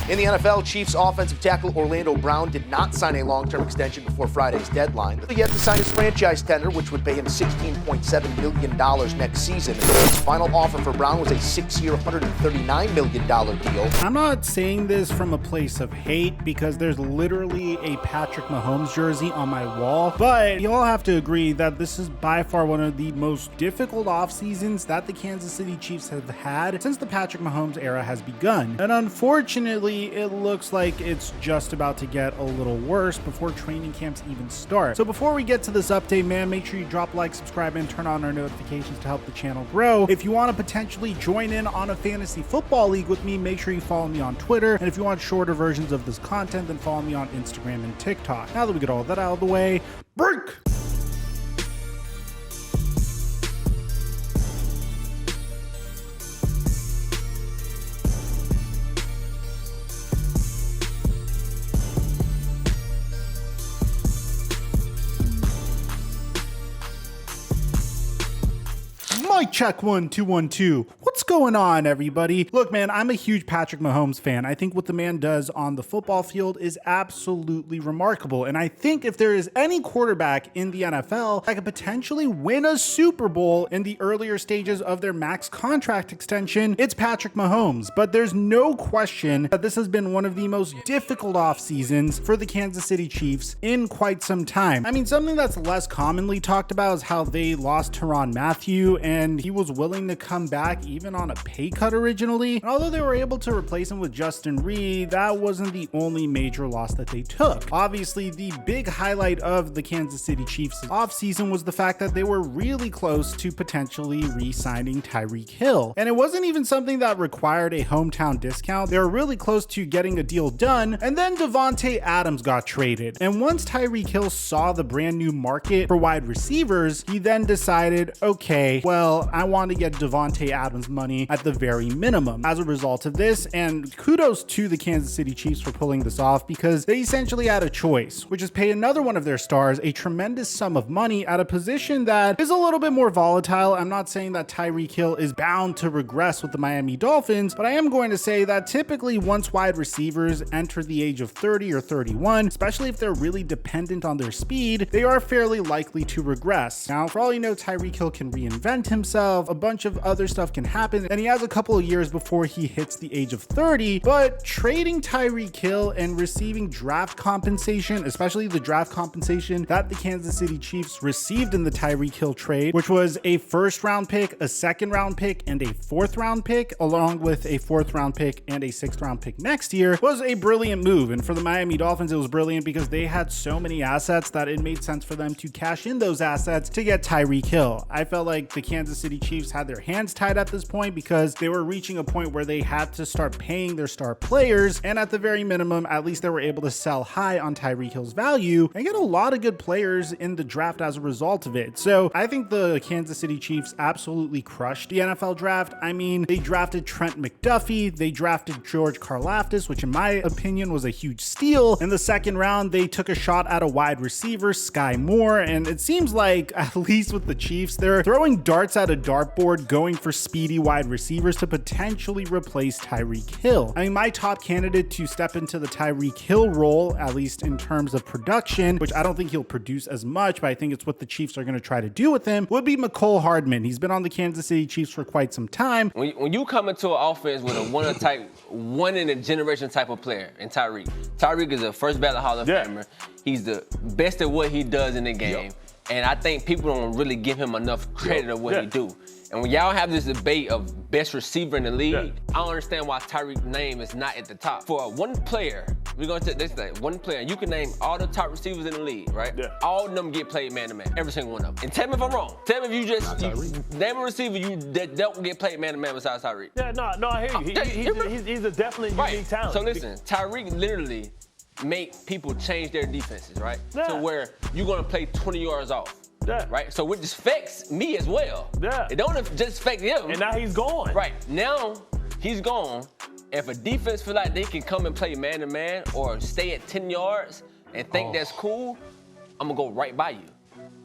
In the NFL, Chiefs offensive tackle Orlando Brown did not sign a long-term extension before Friday's deadline. He had to sign his franchise tender, which would pay him $16.7 million next season. His final offer for Brown was a 6-year, $139 million deal. I'm not saying this from a place of hate because there's literally a Patrick Mahomes jersey on my wall, but you all have to agree that this is by far one of the most difficult off seasons that the Kansas City Chiefs have had since the Patrick Mahomes era has begun. And unfortunately, it looks like it's just about to get a little worse before training camps even start. So before we get to this update, man, make sure you drop a like, subscribe, and turn on our notifications to help the channel grow. If you want to potentially join in on a fantasy football league with me, make sure you follow me on Twitter. And if you want shorter versions of this content, then follow me on Instagram and TikTok. Now that we get all that out of the way, break! Mic check 1 2 1 2. What's going on, everybody? Look, man, I'm a huge Patrick Mahomes fan. I think what the man does on the football field is absolutely remarkable. And I think if there is any quarterback in the NFL that could potentially win a Super Bowl in the earlier stages of their max contract extension, it's Patrick Mahomes. But there's no question that this has been one of the most difficult off seasons for the Kansas City Chiefs in quite some time. I mean, something that's less commonly talked about is how they lost Tyrann Mathieu, and he was willing to come back even on a pay cut originally. And although they were able to replace him with Justin Reed, that wasn't the only major loss that they took. Obviously, the big highlight of the Kansas City Chiefs offseason was the fact that they were really close to potentially re-signing Tyreek Hill. And it wasn't even something that required a hometown discount. They were really close to getting a deal done, and then Davante Adams got traded. And once Tyreek Hill saw the brand new market for wide receivers, he then decided, okay, well, I want to get Davante Adams money at the very minimum. As a result of this, and kudos to the Kansas City Chiefs for pulling this off, because they essentially had a choice, which is pay another one of their stars a tremendous sum of money at a position that is a little bit more volatile. I'm not saying that Tyreek Hill is bound to regress with the Miami Dolphins, but I am going to say that typically once wide receivers enter the age of 30 or 31, especially if they're really dependent on their speed, they are fairly likely to regress. Now, for all you know, Tyreek Hill can reinvent himself, a bunch of other stuff can happen, and he has a couple of years before he hits the age of 30, but trading Tyreek Hill and receiving draft compensation, especially the draft compensation that the Kansas City Chiefs received in the Tyreek Hill trade, which was a first-round pick, a second-round pick, and a fourth-round pick, along with a fourth-round pick and a sixth-round pick next year, was a brilliant move. And for the Miami Dolphins, it was brilliant because they had so many assets that it made sense for them to cash in those assets to get Tyreek Hill. I felt like the Kansas City Chiefs had their hands tied at this point because they were reaching a point where they had to start paying their star players, and at the very minimum, at least they were able to sell high on Tyreek Hill's value and get a lot of good players in the draft as a result of it. So I think the Kansas City Chiefs absolutely crushed the NFL draft. I mean, they drafted Trent McDuffie, they drafted George Karlaftis, which in my opinion was a huge steal. In the second round, they took a shot at a wide receiver, Sky Moore, and it seems like, at least with the Chiefs, they're throwing darts at a dartboard, going for speedy wide receivers to potentially replace Tyreek Hill. I mean, my top candidate to step into the Tyreek Hill role, at least in terms of production, which I don't think he'll produce as much, but I think it's what the Chiefs are going to try to do with him, would be Mecole Hardman. He's been on the Kansas City Chiefs for quite some time. When you come into an offense with a one in a generation type of player, and Tyreek is a first ballot Hall of Famer. He's the best at what he does in the game. And I think people don't really give him enough credit of what he do. And when y'all have this debate of best receiver in the league, I don't understand why Tyreek's name is not at the top. For one player, we're going to take this thing, one player, you can name all the top receivers in the league, right? All of them get played man-to-man, every single one of them. And tell me if I'm wrong. Tell me if you name a receiver that don't get played man-to-man besides Tyreek. No, I hear you. He's a definitely unique talent. So listen, Tyreek literally make people change their defenses, right? To where you're going to play 20 yards off. Right? So it just affects me as well. It don't just affect him. And now he's gone. Right. Now he's gone. If a defense feel like they can come and play man-to-man or stay at 10 yards and think that's cool, I'm going to go right by you.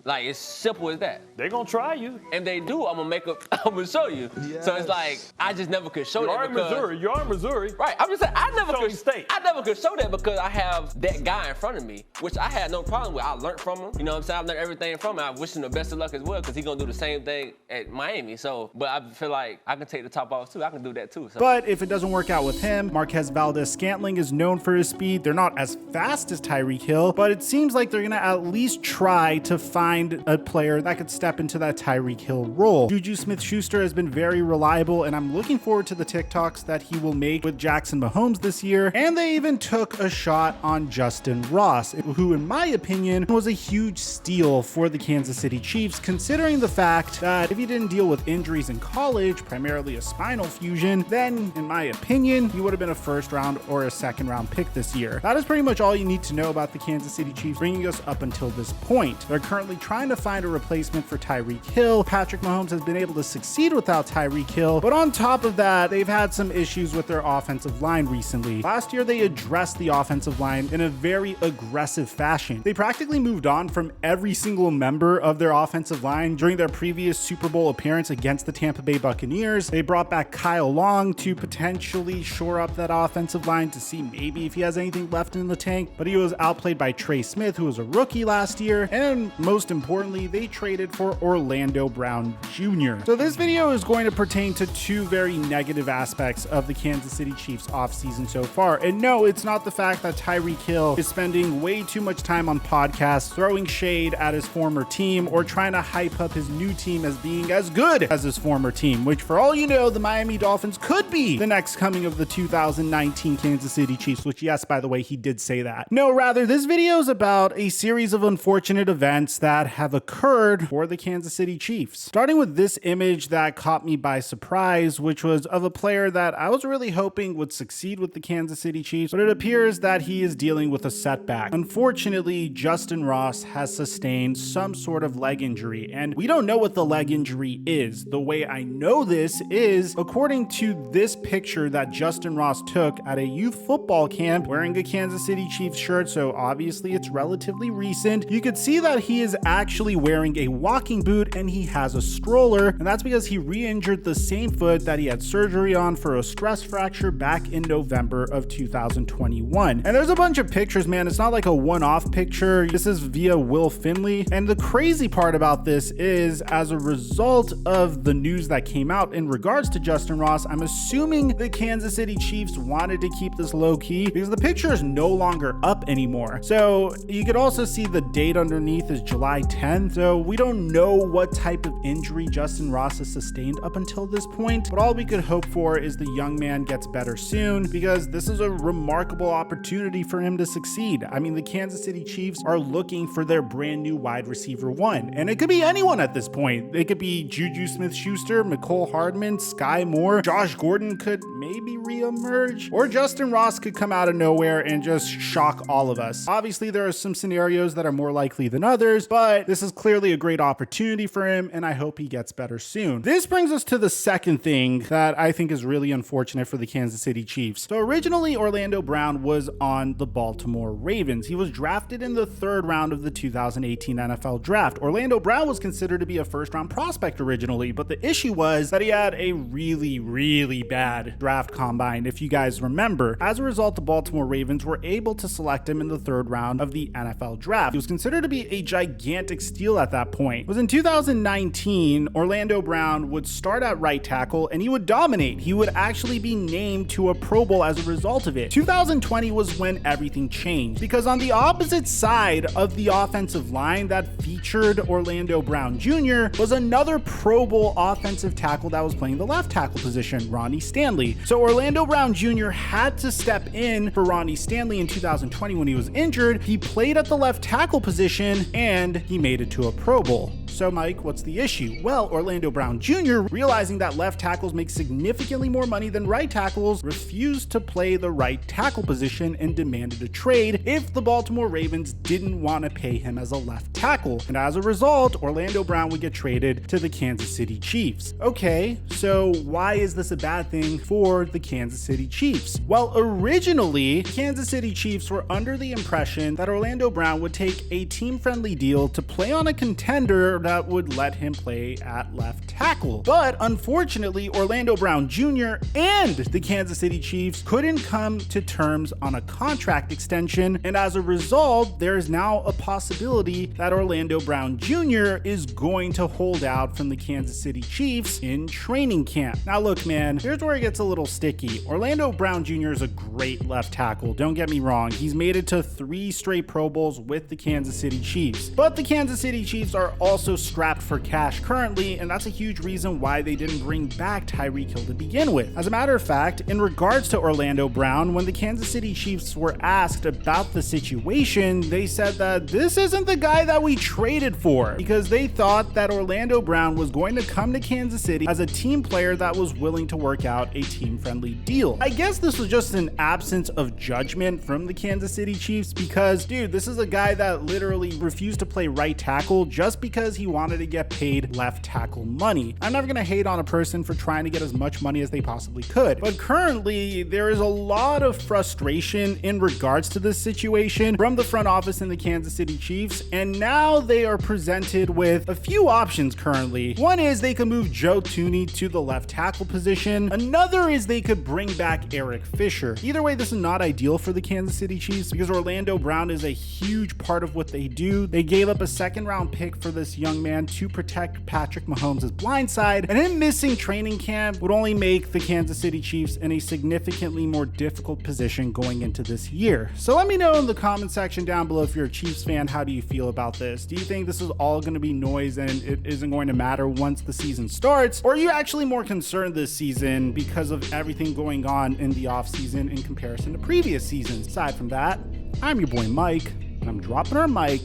Like, it's simple as that. They're going to try you. And they do, I'm gonna show you. Yes. So it's like, I just never could show that because... You're in Missouri. Right, I'm just saying, I never could show that because I have that guy in front of me, which I had no problem with. I learned from him. You know what I'm saying? I've learned everything from him. I wish him the best of luck as well because he's gonna do the same thing at Miami. So, but I feel like I can take the top off too. I can do that too. So. But if it doesn't work out with him, Marquez Valdez-Scantling is known for his speed. They're not as fast as Tyreek Hill, but it seems like they're gonna at least try to find a player that could step into that Tyreek Hill role. Juju Smith-Schuster has been very reliable, and I'm looking forward to the TikToks that he will make with Jackson Mahomes this year. And they even took a shot on Justin Ross, who in my opinion was a huge steal for the Kansas City Chiefs, considering the fact that if he didn't deal with injuries in college, primarily a spinal fusion, then in my opinion, he would have been a first round or a second round pick this year. That is pretty much all you need to know about the Kansas City Chiefs, bringing us up until this point. They're currently trying to find a replacement for Tyreek Hill. Patrick Mahomes has been able to succeed without Tyreek Hill, but on top of that, they've had some issues with their offensive line recently. Last year, they addressed the offensive line in a very aggressive fashion. They practically moved on from every single member of their offensive line during their previous Super Bowl appearance against the Tampa Bay Buccaneers. They brought back Kyle Long to potentially shore up that offensive line to see maybe if he has anything left in the tank, but he was outplayed by Trey Smith, who was a rookie last year, and most importantly, they traded for Orlando Brown Jr. So this video is going to pertain to two very negative aspects of the Kansas City Chiefs offseason so far. And no, it's not the fact that Tyreek Hill is spending way too much time on podcasts, throwing shade at his former team, or trying to hype up his new team as being as good as his former team, which for all you know, the Miami Dolphins could be the next coming of the 2019 Kansas City Chiefs, which yes, by the way, he did say that. No, rather, this video is about a series of unfortunate events that have occurred for the Kansas City Chiefs. Starting with this image that caught me by surprise, which was of a player that I was really hoping would succeed with the Kansas City Chiefs, but it appears that he is dealing with a setback. Unfortunately, Justin Ross has sustained some sort of leg injury, and we don't know what the leg injury is. The way I know this is according to this picture that Justin Ross took at a youth football camp wearing a Kansas City Chiefs shirt, so obviously it's relatively recent. You could see that he is actually wearing a walking boot and he has a stroller, and that's because he re-injured the same foot that he had surgery on for a stress fracture back in November of 2021. And there's a bunch of pictures, man. It's not like a one-off picture. This is via Will Finley. And the crazy part about this is, as a result of the news that came out in regards to Justin Ross, I'm assuming the Kansas City Chiefs wanted to keep this low key because the picture is no longer up anymore. So you could also see the date underneath is July 10th. So we don't know what type of injury Justin Ross has sustained up until this point, but all we could hope for is the young man gets better soon, because this is a remarkable opportunity for him to succeed. I mean, the Kansas City Chiefs are looking for their brand new wide receiver one, and it could be anyone at this point. It could be Juju Smith-Schuster, Mecole Hardman, Sky Moore, Josh Gordon could maybe reemerge, or Justin Ross could come out of nowhere and just shock all of us. Obviously, there are some scenarios that are more likely than others, but this is clearly a great opportunity for him, and I hope he gets better soon. This brings us to the second thing that I think is really unfortunate for the Kansas City Chiefs. So originally, Orlando Brown was on the Baltimore Ravens. He was drafted in the 3rd round of the 2018 NFL Draft. Orlando Brown was considered to be a first-round prospect originally, but the issue was that he had a really bad draft combine, if you guys remember. As a result, the Baltimore Ravens were able to select him in the 3rd round of the NFL Draft. He was considered to be a gigantic steal at that point. It was in 2019, Orlando Brown would start at right tackle and he would dominate. He would actually be named to a Pro Bowl as a result of it. 2020 was when everything changed, because on the opposite side of the offensive line that featured Orlando Brown Jr. was another Pro Bowl offensive tackle that was playing the left tackle position, Ronnie Stanley. So Orlando Brown Jr. had to step in for Ronnie Stanley in 2020 when he was injured. He played at the left tackle position and he made it to a Pro Bowl. So Mike, what's the issue? Well, Orlando Brown Jr., realizing that left tackles make significantly more money than right tackles, refused to play the right tackle position and demanded a trade if the Baltimore Ravens didn't want to pay him as a left tackle. And as a result, Orlando Brown would get traded to the Kansas City Chiefs. Okay, so why is this a bad thing for the Kansas City Chiefs? Well, originally, Kansas City Chiefs were under the impression that Orlando Brown would take a team-friendly deal to play on a contender that would let him play at left tackle. But unfortunately, Orlando Brown Jr. and the Kansas City Chiefs couldn't come to terms on a contract extension, and as a result, there is now a possibility that Orlando Brown Jr. is going to hold out from the Kansas City Chiefs in training camp. Now look, man, here's where it gets a little sticky. Orlando Brown Jr. is a great left tackle, don't get me wrong. He's made it to 3 straight Pro Bowls with the Kansas City Chiefs. But the Kansas City Chiefs are also strapped for cash currently, and that's a huge reason why they didn't bring back Tyreek Hill to begin with. As a matter of fact, in regards to Orlando Brown, when the Kansas City Chiefs were asked about the situation, they said that this isn't the guy that we traded for, because they thought that Orlando Brown was going to come to Kansas City as a team player that was willing to work out a team-friendly deal. I guess this was just an absence of judgment from the Kansas City Chiefs because, dude, this is a guy that literally refused to play right tackle just because he wanted to get paid left tackle money. I'm never gonna hate on a person for trying to get as much money as they possibly could, but currently there is a lot of frustration in regards to this situation from the front office in the Kansas City Chiefs, and now they are presented with a few options currently. One is they could move Joe Thuney to the left tackle position. Another is they could bring back Eric Fisher. Either way, this is not ideal for the Kansas City Chiefs because Orlando Brown is a huge part of what they do. They gave up a 2nd-round pick for this young man to protect Patrick Mahomes' blind side, and him missing training camp would only make the Kansas City Chiefs in a significantly more difficult position going into this year. So let me know in the comment section down below if you're a Chiefs fan, how do you feel about this? Do you think this is all going to be noise and it isn't going to matter once the season starts? Or are you actually more concerned this season because of everything going on in the offseason in comparison to previous seasons? Aside from that, I'm your boy Mike, and I'm dropping our mic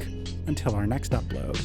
until our next upload.